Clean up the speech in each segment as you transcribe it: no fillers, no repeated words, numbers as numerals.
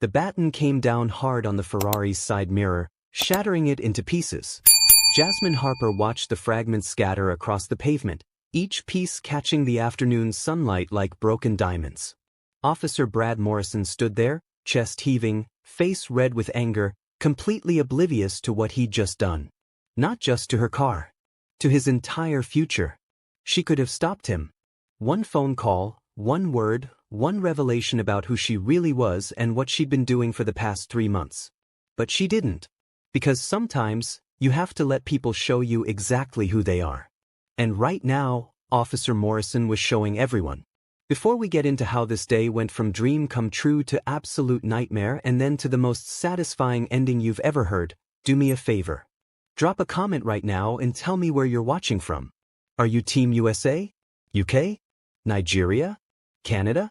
The baton came down hard on the Ferrari's side mirror, shattering it into pieces. Jasmine Harper watched the fragments scatter across the pavement, each piece catching the afternoon sunlight like broken diamonds. Officer Brad Morrison stood there, chest heaving, face red with anger, completely oblivious to what he'd just done. Not just to her car. To his entire future. She could have stopped him. One phone call, one word, one revelation about who she really was and what she'd been doing for the past 3 months. But she didn't. Because sometimes, you have to let people show you exactly who they are. And right now, Officer Morrison was showing everyone. Before we get into how this day went from dream come true to absolute nightmare and then to the most satisfying ending you've ever heard, do me a favor. Drop a comment right now and tell me where you're watching from. Are you Team USA? UK? Nigeria? Canada?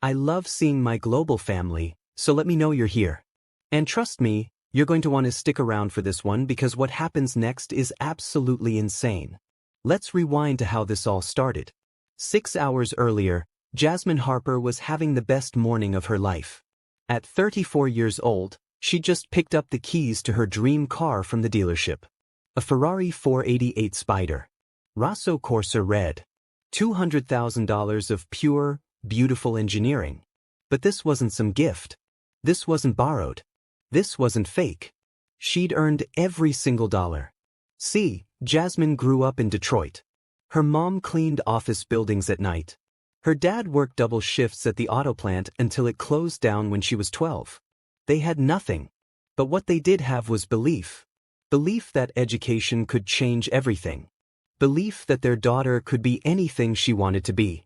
I love seeing my global family, so let me know you're here. And trust me, you're going to want to stick around for this one because what happens next is absolutely insane. Let's rewind to how this all started. 6 hours earlier, Jasmine Harper was having the best morning of her life. At 34 years old, she just picked up the keys to her dream car from the dealership. A Ferrari 488 Spider. Rosso Corsa Red. $200,000 of pure, beautiful engineering. But this wasn't some gift. This wasn't borrowed. This wasn't fake. She'd earned every single dollar. See, Jasmine grew up in Detroit. Her mom cleaned office buildings at night. Her dad worked double shifts at the auto plant until it closed down when she was 12. They had nothing. But what they did have was belief. Belief that education could change everything. Belief that their daughter could be anything she wanted to be.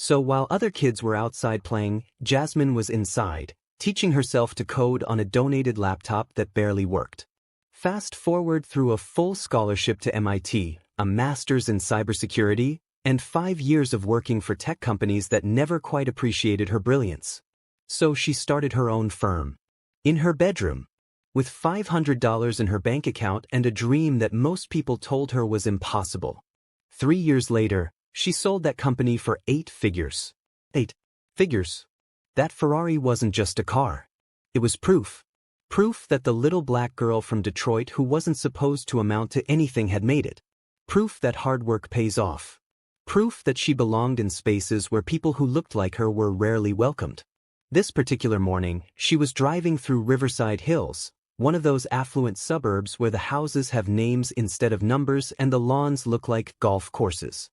So while other kids were outside playing, Jasmine was inside, teaching herself to code on a donated laptop that barely worked. Fast forward through a full scholarship to MIT, a master's in cybersecurity, and 5 years of working for tech companies that never quite appreciated her brilliance. So she started her own firm. In her bedroom. With $500 in her bank account and a dream that most people told her was impossible. 3 years later, she sold that company for 8 figures. 8 figures. That Ferrari wasn't just a car. It was proof. Proof that the little black girl from Detroit who wasn't supposed to amount to anything had made it. Proof that hard work pays off. Proof that she belonged in spaces where people who looked like her were rarely welcomed. This particular morning, she was driving through Riverside Hills, one of those affluent suburbs where the houses have names instead of numbers and the lawns look like golf courses.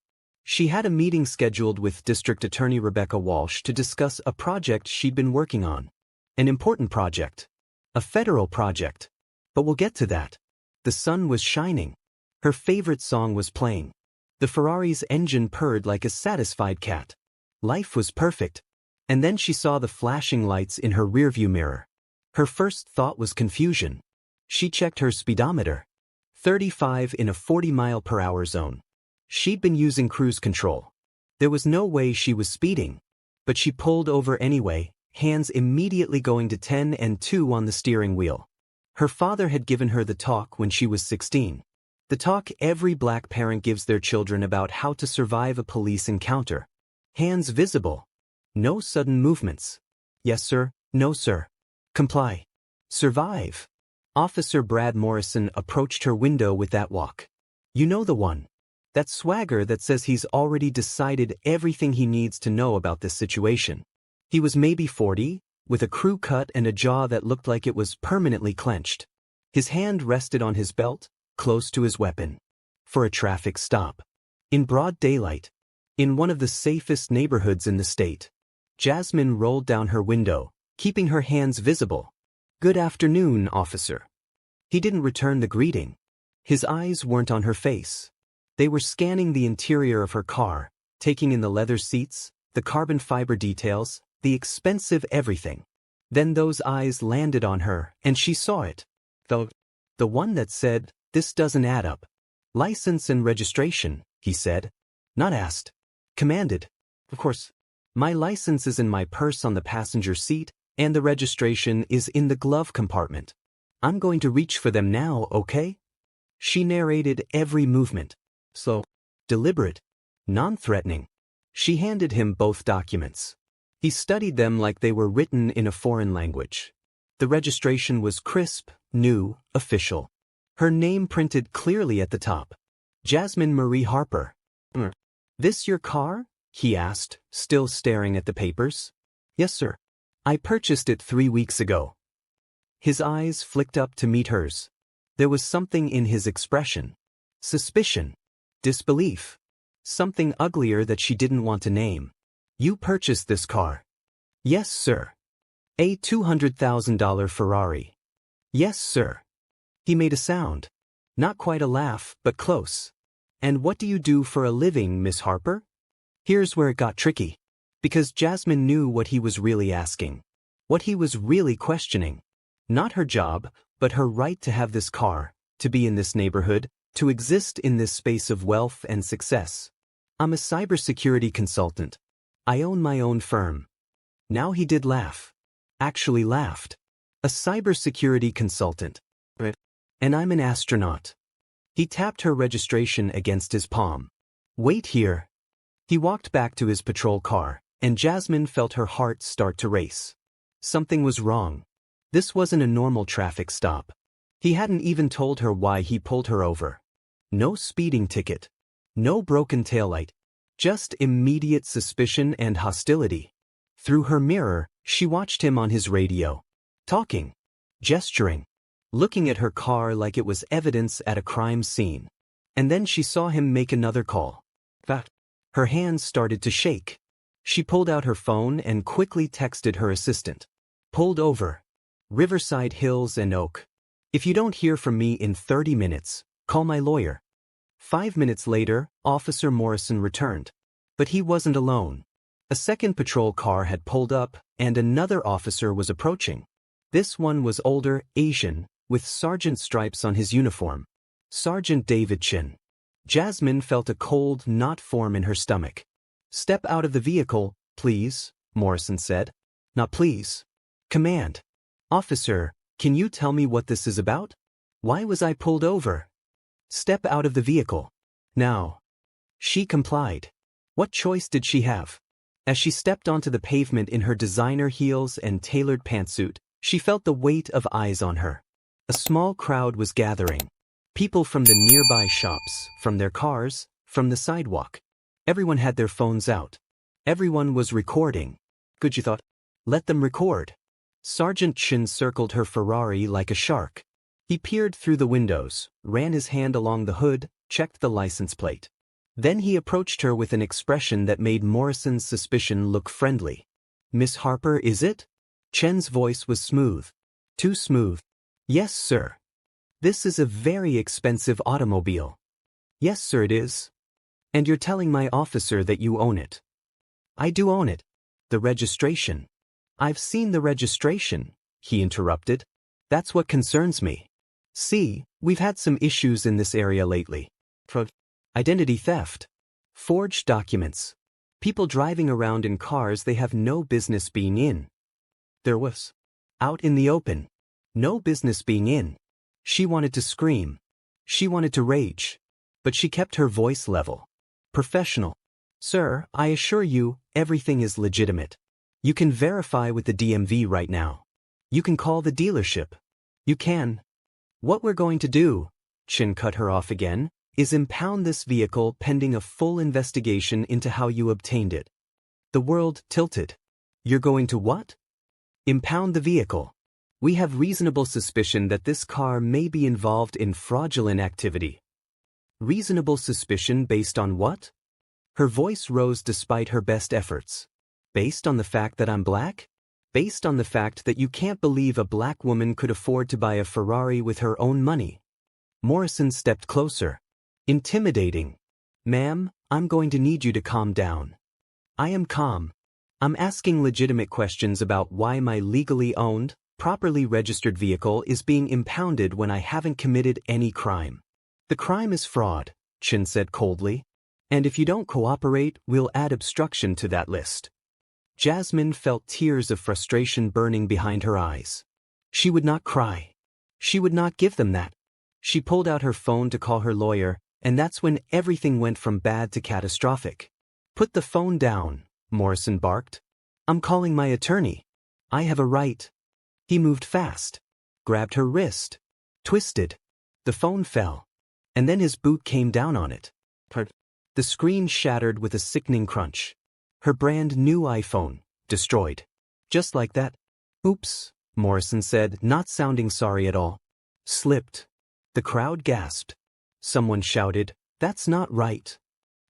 She had a meeting scheduled with District Attorney Rebecca Walsh to discuss a project she'd been working on. An important project. A federal project. But we'll get to that. The sun was shining. Her favorite song was playing. The Ferrari's engine purred like a satisfied cat. Life was perfect. And then she saw the flashing lights in her rearview mirror. Her first thought was confusion. She checked her speedometer. 35 in a 40-mile-per-hour zone. She'd been using cruise control. There was no way she was speeding. But she pulled over anyway, hands immediately going to 10 and 2 on the steering wheel. Her father had given her the talk when she was 16. The talk every black parent gives their children about how to survive a police encounter. Hands visible. No sudden movements. Yes, sir. No, sir. Comply. Survive. Officer Brad Morrison approached her window with that walk. You know the one. That swagger that says he's already decided everything he needs to know about this situation. He was maybe 40, with a crew cut and a jaw that looked like it was permanently clenched. His hand rested on his belt, close to his weapon. For a traffic stop. In broad daylight. In one of the safest neighborhoods in the state. Jasmine rolled down her window, keeping her hands visible. Good afternoon, officer. He didn't return the greeting. His eyes weren't on her face. They were scanning the interior of her car, taking in the leather seats, the carbon fiber details, the expensive everything. Then those eyes landed on her, and she saw it. The one that said, "This doesn't add up." License and registration, he said. Not asked. Commanded. Of course. My license is in my purse on the passenger seat, and the registration is in the glove compartment. I'm going to reach for them now, okay? She narrated every movement. Slow. Deliberate. Non-threatening. She handed him both documents. He studied them like they were written in a foreign language. The registration was crisp, new, official. Her name printed clearly at the top. Jasmine Marie Harper. This your car? He asked, still staring at the papers. Yes, sir. I purchased it 3 weeks ago. His eyes flicked up to meet hers. There was something in his expression. Suspicion. Disbelief. Something uglier that she didn't want to name. You purchased this car? Yes, sir. A $200,000 Ferrari. Yes, sir. He made a sound. Not quite a laugh, but close. And what do you do for a living, Miss Harper? Here's where it got tricky. Because Jasmine knew what he was really asking. What he was really questioning. Not her job, but her right to have this car, to be in this neighborhood, to exist in this space of wealth and success. I'm a cybersecurity consultant. I own my own firm. Now he did laugh. Actually laughed. A cybersecurity consultant. Right. And I'm an astronaut. He tapped her registration against his palm. Wait here. He walked back to his patrol car, and Jasmine felt her heart start to race. Something was wrong. This wasn't a normal traffic stop. He hadn't even told her why he pulled her over. No speeding ticket. No broken taillight. Just immediate suspicion and hostility. Through her mirror, she watched him on his radio. Talking. Gesturing. Looking at her car like it was evidence at a crime scene. And then she saw him make another call. Her hands started to shake. She pulled out her phone and quickly texted her assistant. Pulled over. Riverside Hills and Oak. If you don't hear from me in 30 minutes, call my lawyer. 5 minutes later, Officer Morrison returned. But he wasn't alone. A second patrol car had pulled up, and another officer was approaching. This one was older, Asian, with sergeant stripes on his uniform. Sergeant David Chin. Jasmine felt a cold knot form in her stomach. Step out of the vehicle, please, Morrison said. Not please. Command. Officer, can you tell me what this is about? Why was I pulled over? Step out of the vehicle. Now. She complied. What choice did she have? As she stepped onto the pavement in her designer heels and tailored pantsuit, she felt the weight of eyes on her. A small crowd was gathering. People from the nearby shops, from their cars, from the sidewalk. Everyone had their phones out. Everyone was recording. Good, you thought? Let them record. Sergeant Chin circled her Ferrari like a shark. He peered through the windows, ran his hand along the hood, checked the license plate. Then he approached her with an expression that made Morrison's suspicion look friendly. Miss Harper, is it? Chen's voice was smooth. Too smooth. Yes, sir. This is a very expensive automobile. Yes, sir, it is. And you're telling my officer that you own it. I do own it. The registration. I've seen the registration, he interrupted. That's what concerns me. See, we've had some issues in this area lately. Identity theft. Forged documents. People driving around in cars they have no business being in. There was. Out in the open. No business being in. She wanted to scream. She wanted to rage. But she kept her voice level. Professional. Sir, I assure you, everything is legitimate. You can verify with the DMV right now. You can call the dealership. You can. What we're going to do, Chin cut her off again, is impound this vehicle pending a full investigation into how you obtained it. The world tilted. You're going to what? Impound the vehicle. We have reasonable suspicion that this car may be involved in fraudulent activity. Reasonable suspicion based on what? Her voice rose despite her best efforts. Based on the fact that I'm black? Based on the fact that you can't believe a black woman could afford to buy a Ferrari with her own money. Morrison stepped closer. Intimidating. Ma'am, I'm going to need you to calm down. I am calm. I'm asking legitimate questions about why my legally owned, properly registered vehicle is being impounded when I haven't committed any crime. The crime is fraud, Chin said coldly. And if you don't cooperate, we'll add obstruction to that list. Jasmine felt tears of frustration burning behind her eyes. She would not cry. She would not give them that. She pulled out her phone to call her lawyer, and that's when everything went from bad to catastrophic. Put the phone down, Morrison barked. I'm calling my attorney. I have a right. He moved fast, grabbed her wrist, twisted. The phone fell, and then his boot came down on it. The screen shattered with a sickening crunch. Her brand new iPhone, destroyed. Just like that. Oops, Morrison said, not sounding sorry at all. Slipped. The crowd gasped. Someone shouted, "That's not right."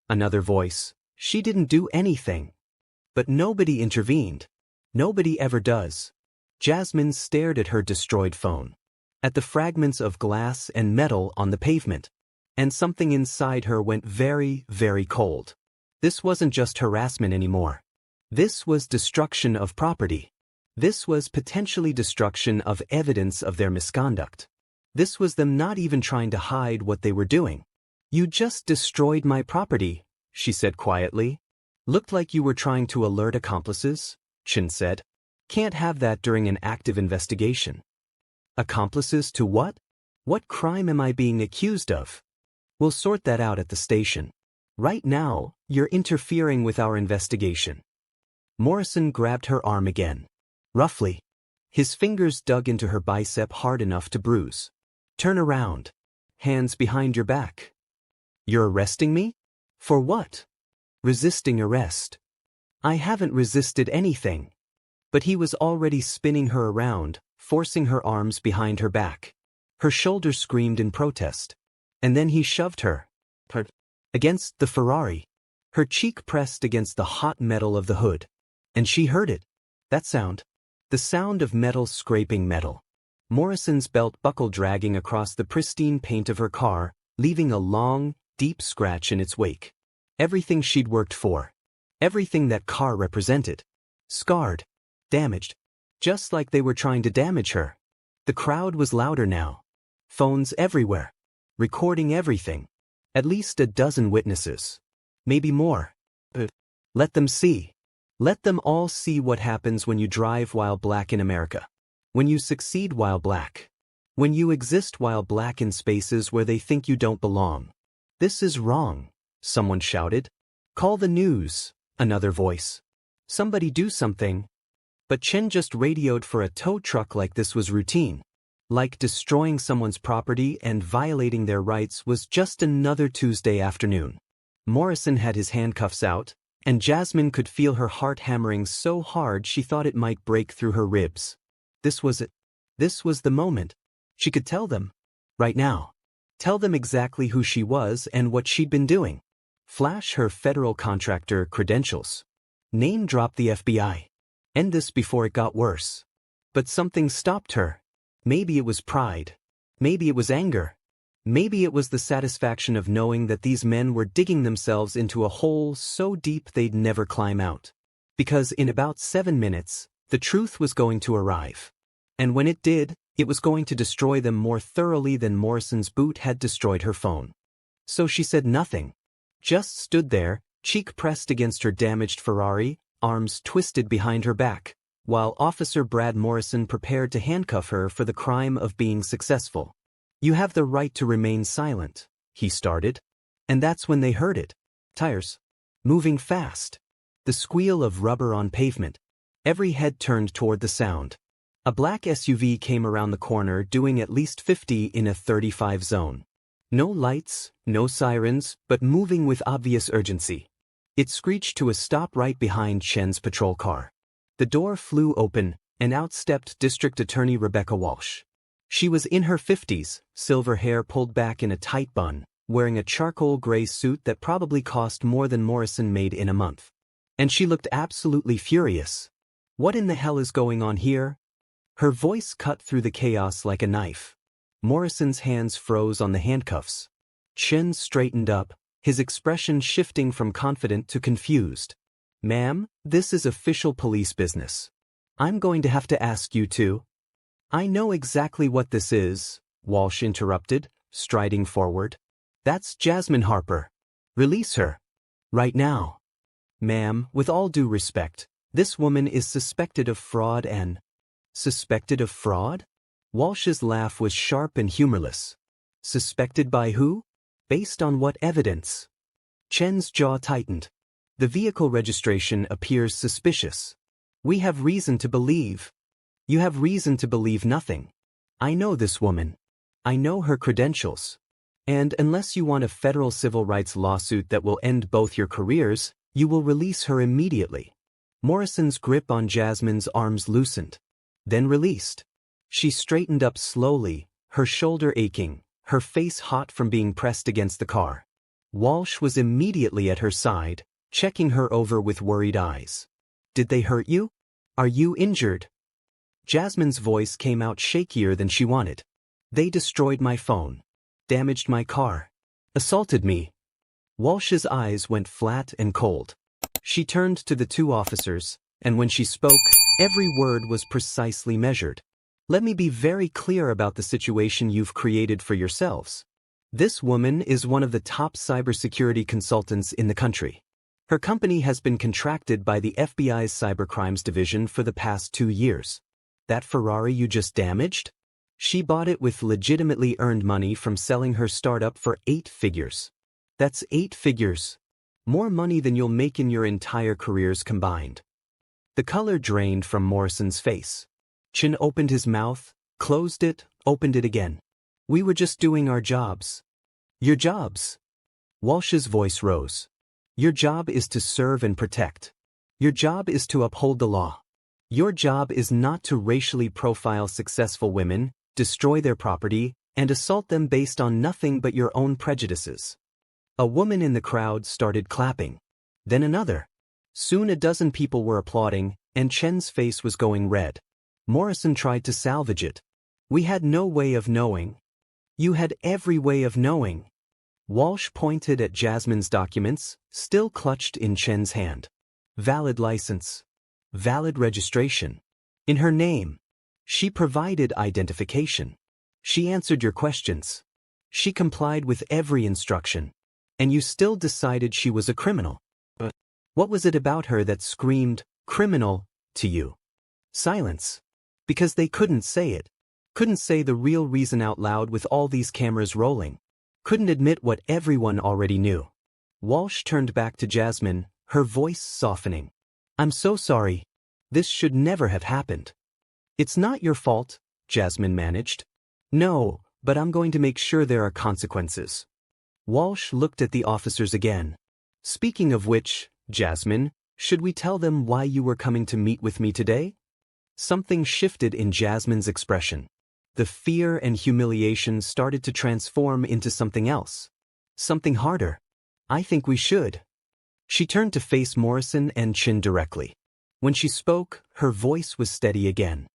Another voice, "She didn't do anything." But nobody intervened. Nobody ever does. Jasmine stared at her destroyed phone, at the fragments of glass and metal on the pavement, and something inside her went very, very cold. This wasn't just harassment anymore. This was destruction of property. This was potentially destruction of evidence of their misconduct. This was them not even trying to hide what they were doing. "You just destroyed my property," she said quietly. "Looked like you were trying to alert accomplices," Chen said. "Can't have that during an active investigation." "Accomplices to what? What crime am I being accused of?" "We'll sort that out at the station. Right now, you're interfering with our investigation." Morrison grabbed her arm again. Roughly. His fingers dug into her bicep hard enough to bruise. "Turn around. Hands behind your back." "You're arresting me? For what?" "Resisting arrest." "I haven't resisted anything." But he was already spinning her around, forcing her arms behind her back. Her shoulders screamed in protest. And then he shoved her against the Ferrari. Her cheek pressed against the hot metal of the hood. And she heard it. That sound. The sound of metal scraping metal. Morrison's belt buckle dragging across the pristine paint of her car, leaving a long, deep scratch in its wake. Everything she'd worked for. Everything that car represented. Scarred. Damaged. Just like they were trying to damage her. The crowd was louder now. Phones everywhere. Recording everything. At least a dozen witnesses. Maybe more. Let them see. Let them all see what happens when you drive while black in America. When you succeed while black. When you exist while black in spaces where they think you don't belong. "This is wrong," someone shouted. "Call the news," another voice. "Somebody do something." But Chen just radioed for a tow truck like this was routine. Like destroying someone's property and violating their rights was just another Tuesday afternoon. Morrison had his handcuffs out, and Jasmine could feel her heart hammering so hard she thought it might break through her ribs. This was it. This was the moment. She could tell them. Right now. Tell them exactly who she was and what she'd been doing. Flash her federal contractor credentials. Name drop the FBI. End this before it got worse. But something stopped her. Maybe it was pride. Maybe it was anger. Maybe it was the satisfaction of knowing that these men were digging themselves into a hole so deep they'd never climb out. Because in about 7 minutes, the truth was going to arrive. And when it did, it was going to destroy them more thoroughly than Morrison's boot had destroyed her phone. So she said nothing. Just stood there, cheek pressed against her damaged Ferrari, arms twisted behind her back, while Officer Brad Morrison prepared to handcuff her for the crime of being successful. "You have the right to remain silent," he started. And that's when they heard it. Tires. Moving fast. The squeal of rubber on pavement. Every head turned toward the sound. A black SUV came around the corner doing at least 50 in a 35 zone. No lights, no sirens, but moving with obvious urgency. It screeched to a stop right behind Chen's patrol car. The door flew open, and out stepped District Attorney Rebecca Walsh. She was in her 50s, silver hair pulled back in a tight bun, wearing a charcoal gray suit that probably cost more than Morrison made in a month. And she looked absolutely furious. "What in the hell is going on here?" Her voice cut through the chaos like a knife. Morrison's hands froze on the handcuffs. Chen straightened up, his expression shifting from confident to confused. "Ma'am, this is official police business. I'm going to have to ask you to—" "I know exactly what this is," Walsh interrupted, striding forward. "That's Jasmine Harper. Release her. Right now." "Ma'am, with all due respect, this woman is suspected of fraud and—" "Suspected of fraud?" Walsh's laugh was sharp and humorless. "Suspected by who? Based on what evidence?" Chen's jaw tightened. "The vehicle registration appears suspicious. We have reason to believe." You have reason to believe nothing. I know this woman. I know her credentials. And unless you want a federal civil rights lawsuit that will end both your careers, you will release her immediately. Morrison's grip on Jasmine's arms loosened, then released. She straightened up slowly, her shoulder aching, her face hot from being pressed against the car. Walsh was immediately at her side, checking her over with worried eyes. Did they hurt you? Are you injured? Jasmine's voice came out shakier than she wanted. They destroyed my phone, damaged my car, assaulted me. Walsh's eyes went flat and cold. She turned to the two officers, and when she spoke, every word was precisely measured. Let me be very clear about the situation you've created for yourselves. This woman is one of the top cybersecurity consultants in the country. Her company has been contracted by the FBI's cybercrimes division for the past 2 years. That Ferrari you just damaged? She bought it with legitimately earned money from selling her startup for 8 figures. That's 8 figures. More money than you'll make in your entire careers combined. The color drained from Morrison's face. Chin opened his mouth, closed it, opened it again. We were just doing our jobs. Your jobs? Walsh's voice rose. Your job is to serve and protect. Your job is to uphold the law. Your job is not to racially profile successful women, destroy their property, and assault them based on nothing but your own prejudices. A woman in the crowd started clapping. Then another. Soon a dozen people were applauding, and Chen's face was going red. Morrison tried to salvage it. We had no way of knowing. You had every way of knowing. Walsh pointed at Jasmine's documents, still clutched in Chen's hand. Valid license. Valid registration. In her name. She provided identification. She answered your questions. She complied with every instruction. And you still decided she was a criminal. But what was it about her that screamed, criminal, to you? Silence. Because they couldn't say it. Couldn't say the real reason out loud with all these cameras rolling. Couldn't admit what everyone already knew. Walsh turned back to Jasmine, her voice softening. I'm so sorry. This should never have happened. It's not your fault, Jasmine managed. No, but I'm going to make sure there are consequences. Walsh looked at the officers again. Speaking of which, Jasmine, should we tell them why you were coming to meet with me today? Something shifted in Jasmine's expression. The fear and humiliation started to transform into something else. Something harder. I think we should. She turned to face Morrison and Chin directly. When she spoke, her voice was steady again.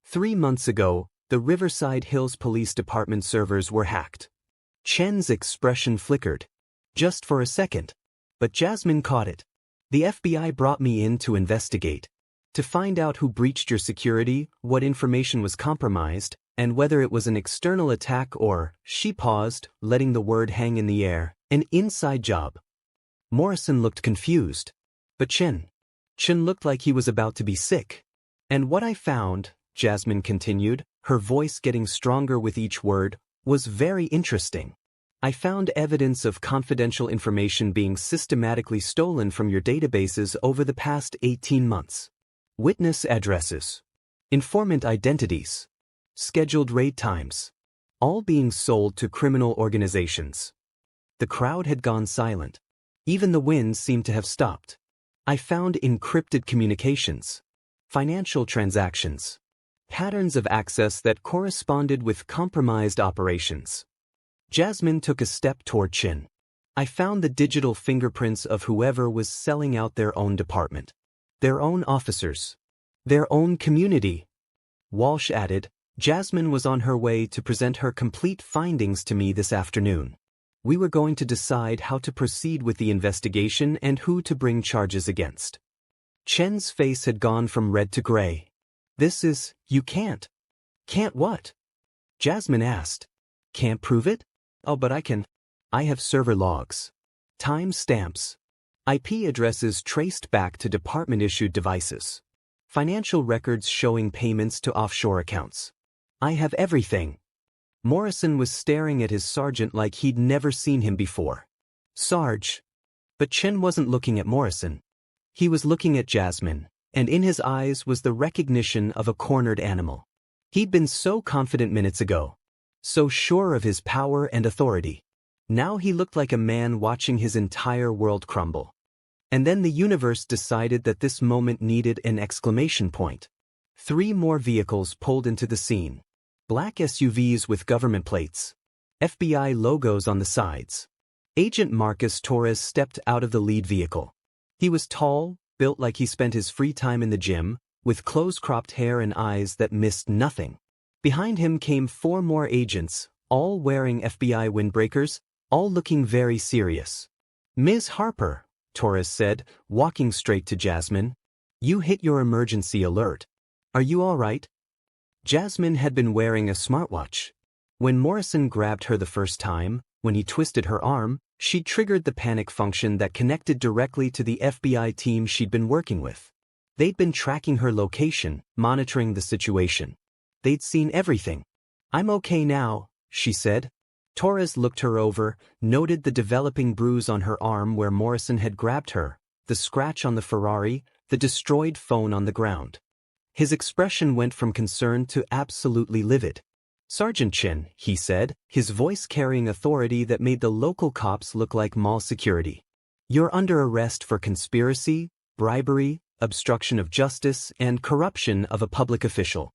3 months ago, the Riverside Hills Police Department servers were hacked. Chen's expression flickered. Just for a second. But Jasmine caught it. The FBI brought me in to investigate. To find out who breached your security, what information was compromised, and whether it was an external attack or, she paused, letting the word hang in the air, an inside job. Morrison looked confused. But Chin looked like he was about to be sick. And what I found, Jasmine continued, her voice getting stronger with each word, was very interesting. I found evidence of confidential information being systematically stolen from your databases over the past 18 months. Witness addresses, informant identities, scheduled raid times, all being sold to criminal organizations. The crowd had gone silent. Even the wind seemed to have stopped. I found encrypted communications, financial transactions, patterns of access that corresponded with compromised operations. Jasmine took a step toward Chin. I found the digital fingerprints of whoever was selling out their own department, their own officers, their own community. Walsh added, Jasmine was on her way to present her complete findings to me this afternoon. We were going to decide how to proceed with the investigation and who to bring charges against. Chen's face had gone from red to gray. You can't. Can't what? Jasmine asked. Can't prove it? Oh, but I can. I have server logs, time stamps, IP addresses traced back to department-issued devices, financial records showing payments to offshore accounts. I have everything. Morrison was staring at his sergeant like he'd never seen him before. Sarge. But Chen wasn't looking at Morrison. He was looking at Jasmine, and in his eyes was the recognition of a cornered animal. He'd been so confident minutes ago, so sure of his power and authority. Now he looked like a man watching his entire world crumble. And then the universe decided that this moment needed an exclamation point. 3 more vehicles pulled into the scene. Black SUVs with government plates. FBI logos on the sides. Agent Marcus Torres stepped out of the lead vehicle. He was tall, built like he spent his free time in the gym, with close-cropped hair and eyes that missed nothing. Behind him came 4 more agents, all wearing FBI windbreakers, all looking very serious. "Ms. Harper," Torres said, walking straight to Jasmine. "You hit your emergency alert. Are you all right?" Jasmine had been wearing a smartwatch. When Morrison grabbed her the first time, when he twisted her arm, she triggered the panic function that connected directly to the FBI team she'd been working with. They'd been tracking her location, monitoring the situation. They'd seen everything. "I'm okay now," she said. Torres looked her over, noted the developing bruise on her arm where Morrison had grabbed her, the scratch on the Ferrari, the destroyed phone on the ground. His expression went from concern to absolutely livid. "Sergeant Chin," he said, his voice carrying authority that made the local cops look like mall security. "You're under arrest for conspiracy, bribery, obstruction of justice, and corruption of a public official."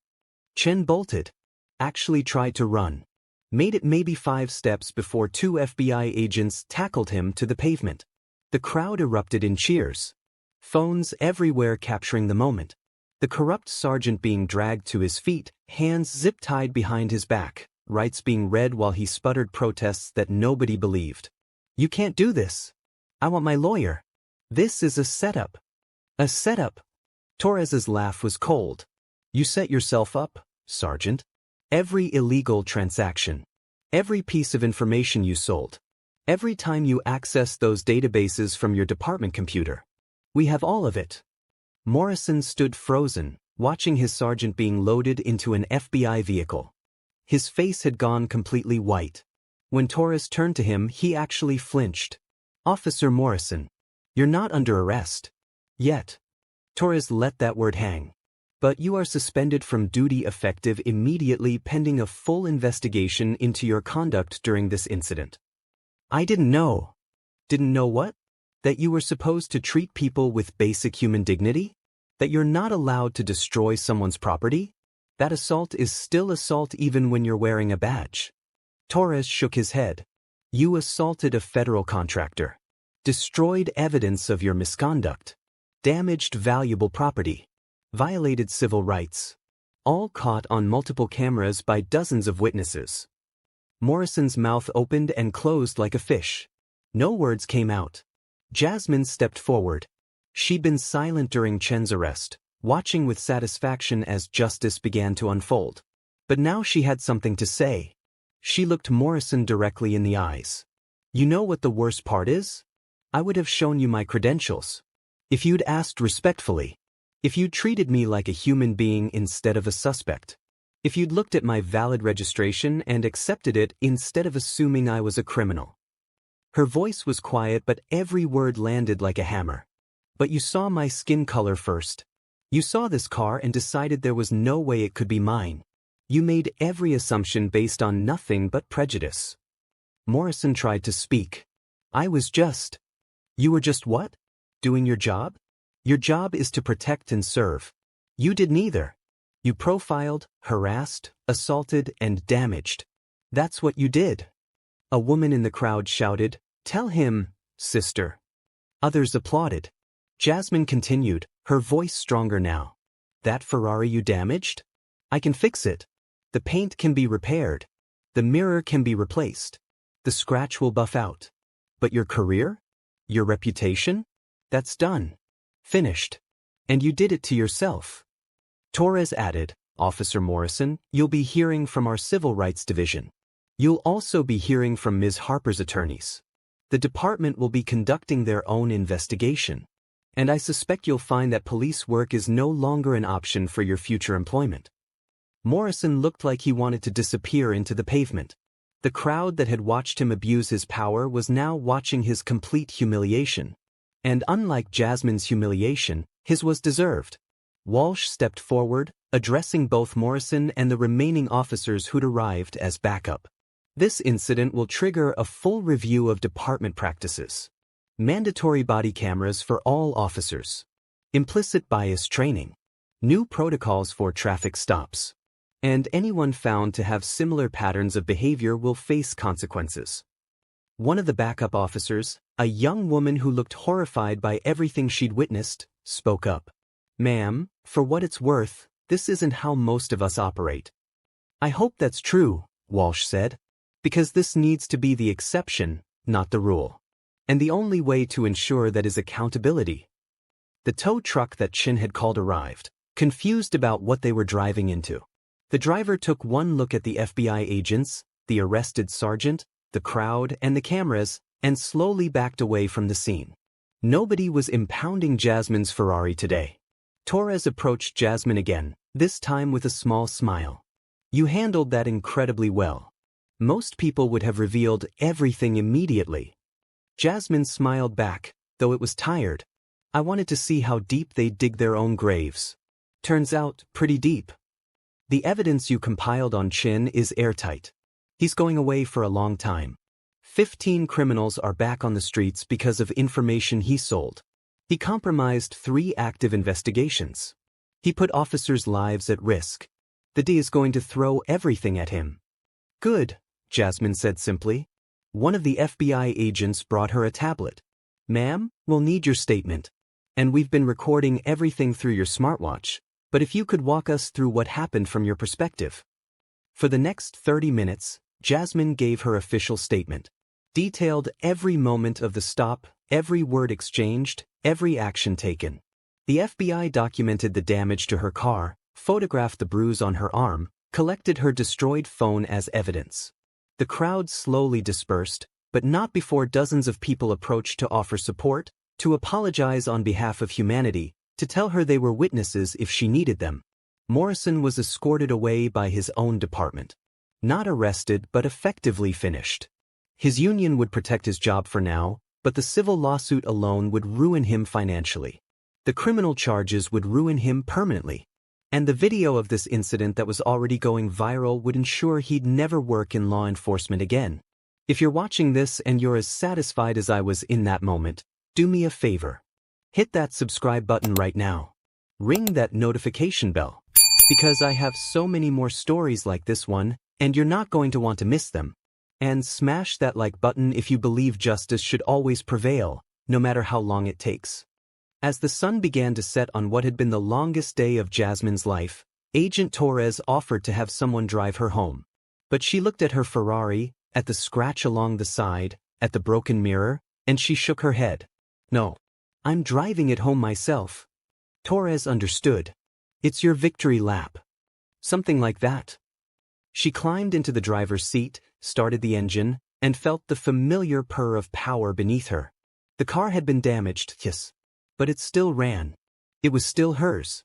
Chen bolted. Actually tried to run. Made it maybe 5 steps before 2 FBI agents tackled him to the pavement. The crowd erupted in cheers. Phones everywhere capturing the moment. The corrupt sergeant being dragged to his feet, hands zip-tied behind his back, rights being read while he sputtered protests that nobody believed. "You can't do this. I want my lawyer. This is a setup." "A setup?" Torres's laugh was cold. "You set yourself up, Sergeant. Every illegal transaction. Every piece of information you sold. Every time you accessed those databases from your department computer. We have all of it." Morrison stood frozen, watching his sergeant being loaded into an FBI vehicle. His face had gone completely white. When Torres turned to him, he actually flinched. "Officer Morrison, you're not under arrest. Yet." Torres let that word hang. "But you are suspended from duty effective immediately pending a full investigation into your conduct during this incident." "I didn't know." "Didn't know what? That you were supposed to treat people with basic human dignity? That you're not allowed to destroy someone's property? That assault is still assault even when you're wearing a badge." Torres shook his head. "You assaulted a federal contractor. Destroyed evidence of your misconduct. Damaged valuable property. Violated civil rights. All caught on multiple cameras by dozens of witnesses." Morrison's mouth opened and closed like a fish. No words came out. Jasmine stepped forward. She'd been silent during Chen's arrest, watching with satisfaction as justice began to unfold. But now she had something to say. She looked Morrison directly in the eyes. "You know what the worst part is? I would have shown you my credentials. If you'd asked respectfully. If you'd treated me like a human being instead of a suspect. If you'd looked at my valid registration and accepted it instead of assuming I was a criminal." Her voice was quiet, but every word landed like a hammer. "But you saw my skin color first. You saw this car and decided there was no way it could be mine. You made every assumption based on nothing but prejudice." Morrison tried to speak. "I was just..." "You were just what? Doing your job? Your job is to protect and serve. You did neither. You profiled, harassed, assaulted, and damaged. That's what you did." A woman in the crowd shouted, "Tell him, sister." Others applauded. Jasmine continued, her voice stronger now. "That Ferrari you damaged? I can fix it. The paint can be repaired. The mirror can be replaced. The scratch will buff out. But your career? Your reputation? That's done. Finished. And you did it to yourself." Torres added, "Officer Morrison, you'll be hearing from our Civil Rights Division. You'll also be hearing from Ms. Harper's attorneys. The department will be conducting their own investigation. And I suspect you'll find that police work is no longer an option for your future employment." Morrison looked like he wanted to disappear into the pavement. The crowd that had watched him abuse his power was now watching his complete humiliation. And unlike Jasmine's humiliation, his was deserved. Walsh stepped forward, addressing both Morrison and the remaining officers who'd arrived as backup. This incident will trigger a full review of department practices. Mandatory body cameras for all officers. Implicit bias training. New protocols for traffic stops. And anyone found to have similar patterns of behavior will face consequences. One of the backup officers, a young woman who looked horrified by everything she'd witnessed, spoke up. "Ma'am, for what it's worth, this isn't how most of us operate." "I hope that's true," Walsh said, "because this needs to be the exception, not the rule. And the only way to ensure that is accountability." The tow truck that Chin had called arrived, confused about what they were driving into. The driver took one look at the FBI agents, the arrested sergeant, the crowd, and the cameras, and slowly backed away from the scene. Nobody was impounding Jasmine's Ferrari today. Torres approached Jasmine again, this time with a small smile. "You handled that incredibly well. Most people would have revealed everything immediately." Jasmine smiled back, though it was tired. "I wanted to see how deep they'd dig their own graves. Turns out, pretty deep. The evidence you compiled on Chin is airtight. He's going away for a long time. 15 criminals are back on the streets because of information he sold. He compromised 3 active investigations. He put officers' lives at risk. The D is going to throw everything at him." "Good," Jasmine said simply. One of the FBI agents brought her a tablet. "Ma'am, we'll need your statement. And we've been recording everything through your smartwatch, but if you could walk us through what happened from your perspective." For the next 30 minutes, Jasmine gave her official statement. Detailed every moment of the stop, every word exchanged, every action taken. The FBI documented the damage to her car, photographed the bruise on her arm, collected her destroyed phone as evidence. The crowd slowly dispersed, but not before dozens of people approached to offer support, to apologize on behalf of humanity, to tell her they were witnesses if she needed them. Morrison was escorted away by his own department. Not arrested but effectively finished. His union would protect his job for now, but the civil lawsuit alone would ruin him financially. The criminal charges would ruin him permanently. And the video of this incident that was already going viral would ensure he'd never work in law enforcement again. If you're watching this and you're as satisfied as I was in that moment, do me a favor. Hit that subscribe button right now. Ring that notification bell. Because I have so many more stories like this one, and you're not going to want to miss them. And smash that like button if you believe justice should always prevail, no matter how long it takes. As the sun began to set on what had been the longest day of Jasmine's life, Agent Torres offered to have someone drive her home. But she looked at her Ferrari, at the scratch along the side, at the broken mirror, and she shook her head. "No. I'm driving it home myself." Torres understood. "It's your victory lap." Something like that. She climbed into the driver's seat, started the engine, and felt the familiar purr of power beneath her. The car had been damaged, yes. But it still ran. It was still hers.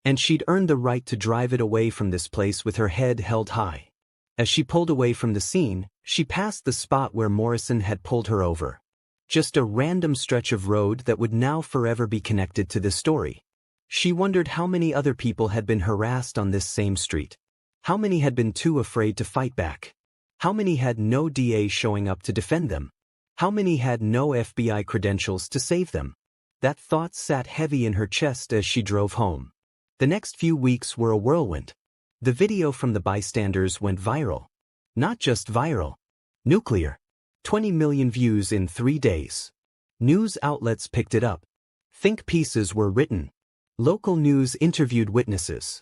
And she'd earned the right to drive it away from this place with her head held high. As she pulled away from the scene, she passed the spot where Morrison had pulled her over. Just a random stretch of road that would now forever be connected to this story. She wondered how many other people had been harassed on this same street. How many had been too afraid to fight back? How many had no DA showing up to defend them? How many had no FBI credentials to save them? That thought sat heavy in her chest as she drove home. The next few weeks were a whirlwind. The video from the bystanders went viral. Not just viral. Nuclear. 20 million views in 3 days. News outlets picked it up. Think pieces were written. Local news interviewed witnesses.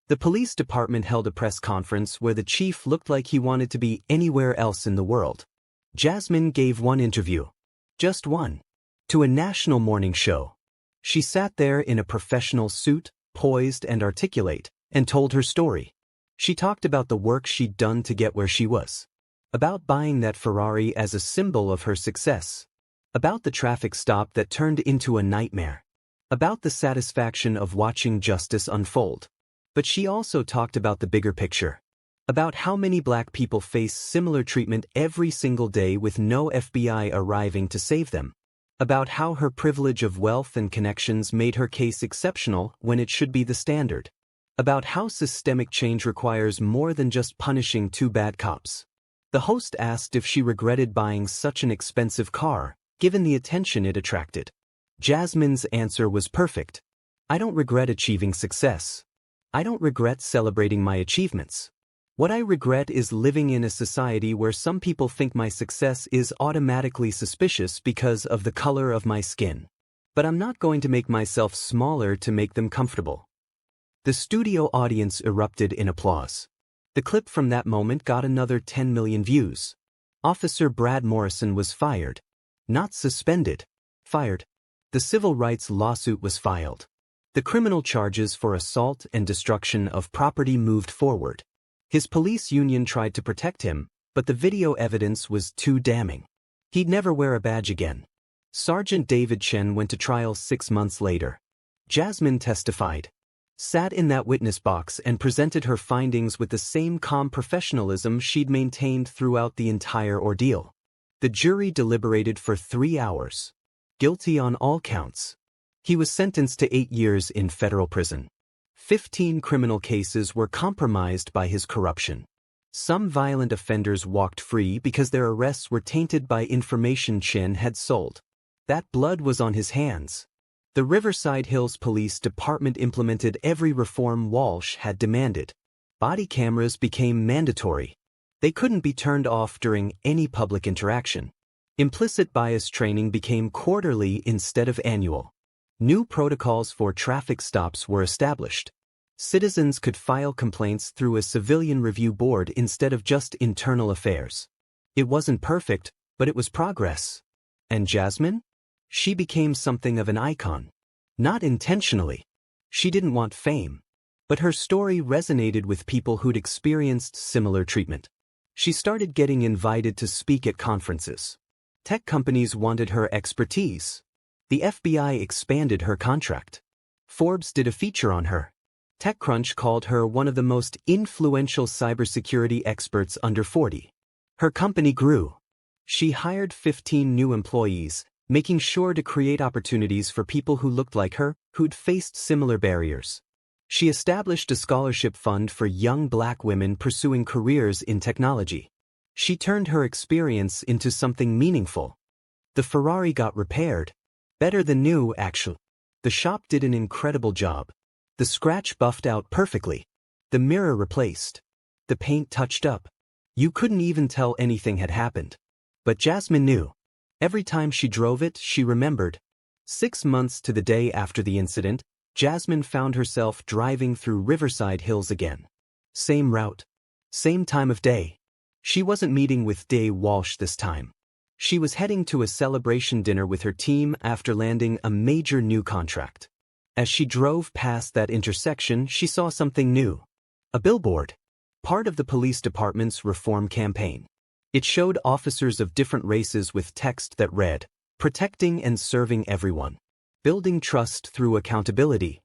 The police department held a press conference where the chief looked like he wanted to be anywhere else in the world. Jasmine gave one interview. Just one. To a national morning show. She sat there in a professional suit, poised and articulate, and told her story. She talked about the work she'd done to get where she was. About buying that Ferrari as a symbol of her success. About the traffic stop that turned into a nightmare. About the satisfaction of watching justice unfold. But she also talked about the bigger picture. About how many black people face similar treatment every single day with no FBI arriving to save them. about how her privilege of wealth and connections made her case exceptional when it should be the standard, about how systemic change requires more than just punishing two bad cops. The host asked if she regretted buying such an expensive car, given the attention it attracted. Jasmine's answer was perfect. I don't regret achieving success. I don't regret celebrating my achievements. What I regret is living in a society where some people think my success is automatically suspicious because of the color of my skin. But I'm not going to make myself smaller to make them comfortable. The studio audience erupted in applause. The clip from that moment got another 10 million views. Officer Brad Morrison was fired. Not suspended. Fired. The civil rights lawsuit was filed. The criminal charges for assault and destruction of property moved forward. His police union tried to protect him, but the video evidence was too damning. He'd never wear a badge again. Sergeant David Chen went to trial 6 months later. Jasmine testified, sat in that witness box and presented her findings with the same calm professionalism she'd maintained throughout the entire ordeal. The jury deliberated for 3 hours. Guilty on all counts. He was sentenced to 8 years in federal prison. 15 criminal cases were compromised by his corruption. Some violent offenders walked free because their arrests were tainted by information Chen had sold. That blood was on his hands. The Riverside Hills Police Department implemented every reform Walsh had demanded. Body cameras became mandatory. They couldn't be turned off during any public interaction. Implicit bias training became quarterly instead of annual. New protocols for traffic stops were established. Citizens could file complaints through a civilian review board instead of just internal affairs. It wasn't perfect, but it was progress. And Jasmine? She became something of an icon. Not intentionally. She didn't want fame. But her story resonated with people who'd experienced similar treatment. She started getting invited to speak at conferences. Tech companies wanted her expertise. The FBI expanded her contract. Forbes did a feature on her. TechCrunch called her one of the most influential cybersecurity experts under 40. Her company grew. She hired 15 new employees, making sure to create opportunities for people who looked like her, who'd faced similar barriers. She established a scholarship fund for young Black women pursuing careers in technology. She turned her experience into something meaningful. The Ferrari got repaired. Better than new, actually. The shop did an incredible job. The scratch buffed out perfectly. The mirror replaced. The paint touched up. You couldn't even tell anything had happened. But Jasmine knew. Every time she drove it, she remembered. 6 months to the day after the incident, Jasmine found herself driving through Riverside Hills again. Same route. Same time of day. She wasn't meeting with Day Walsh this time. She was heading to a celebration dinner with her team after landing a major new contract. As she drove past that intersection, she saw something new. A billboard. Part of the police department's reform campaign. It showed officers of different races with text that read, "Protecting and serving everyone. Building trust through accountability."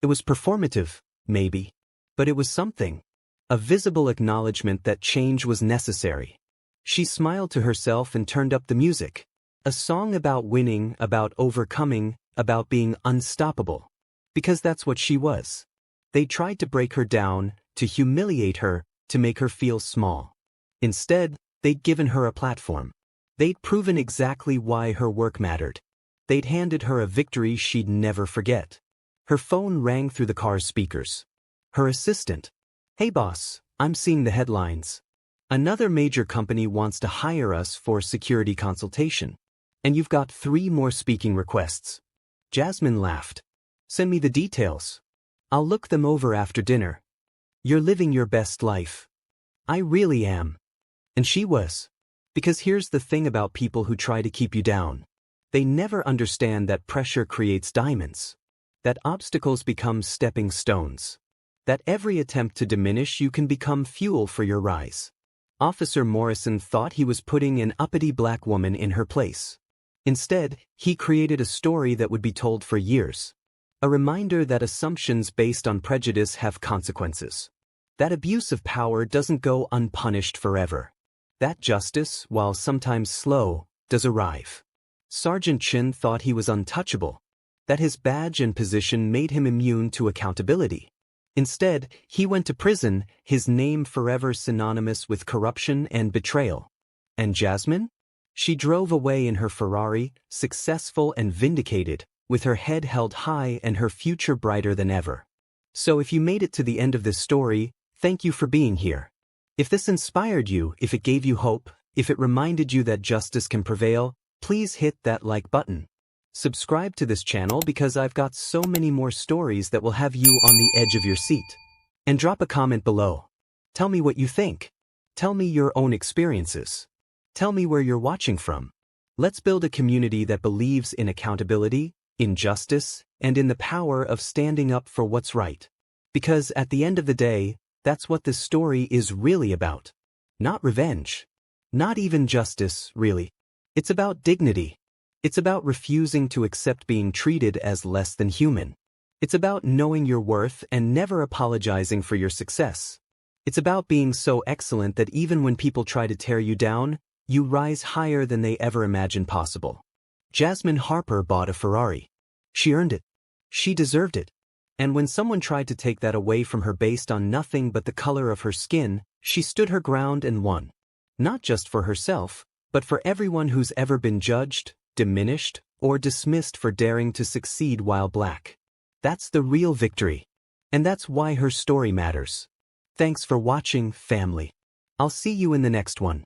It was performative, maybe. But it was something. A visible acknowledgement that change was necessary. She smiled to herself and turned up the music. A song about winning, about overcoming, about being unstoppable. Because that's what she was. They tried to break her down, to humiliate her, to make her feel small. Instead, they'd given her a platform. They'd proven exactly why her work mattered. They'd handed her a victory she'd never forget. Her phone rang through the car's speakers. Her assistant. "Hey boss, I'm seeing the headlines. Another major company wants to hire us for security consultation. And you've got 3 more speaking requests." Jasmine laughed. "Send me the details. I'll look them over after dinner. You're living your best life." "I really am." And she was. Because here's the thing about people who try to keep you down. They never understand that pressure creates diamonds. That obstacles become stepping stones. That every attempt to diminish you can become fuel for your rise. Officer Morrison thought he was putting an uppity Black woman in her place. Instead, he created a story that would be told for years. A reminder that assumptions based on prejudice have consequences. That abuse of power doesn't go unpunished forever. That justice, while sometimes slow, does arrive. Sergeant Chin thought he was untouchable, that his badge and position made him immune to accountability. Instead, he went to prison, his name forever synonymous with corruption and betrayal. And Jasmine? She drove away in her Ferrari, successful and vindicated, with her head held high and her future brighter than ever. So if you made it to the end of this story, thank you for being here. If this inspired you, if it gave you hope, if it reminded you that justice can prevail, please hit that like button. Subscribe to this channel because I've got so many more stories that will have you on the edge of your seat. And drop a comment below. Tell me what you think. Tell me your own experiences. Tell me where you're watching from. Let's build a community that believes in accountability, in justice, and in the power of standing up for what's right. Because at the end of the day, that's what this story is really about. Not revenge. Not even justice, really. It's about dignity. It's about refusing to accept being treated as less than human. It's about knowing your worth and never apologizing for your success. It's about being so excellent that even when people try to tear you down, you rise higher than they ever imagined possible. Jasmine Harper bought a Ferrari. She earned it. She deserved it. And when someone tried to take that away from her based on nothing but the color of her skin, she stood her ground and won. Not just for herself, but for everyone who's ever been judged, diminished, or dismissed for daring to succeed while black. That's the real victory. And that's why her story matters. Thanks for watching, family. I'll see you in the next one.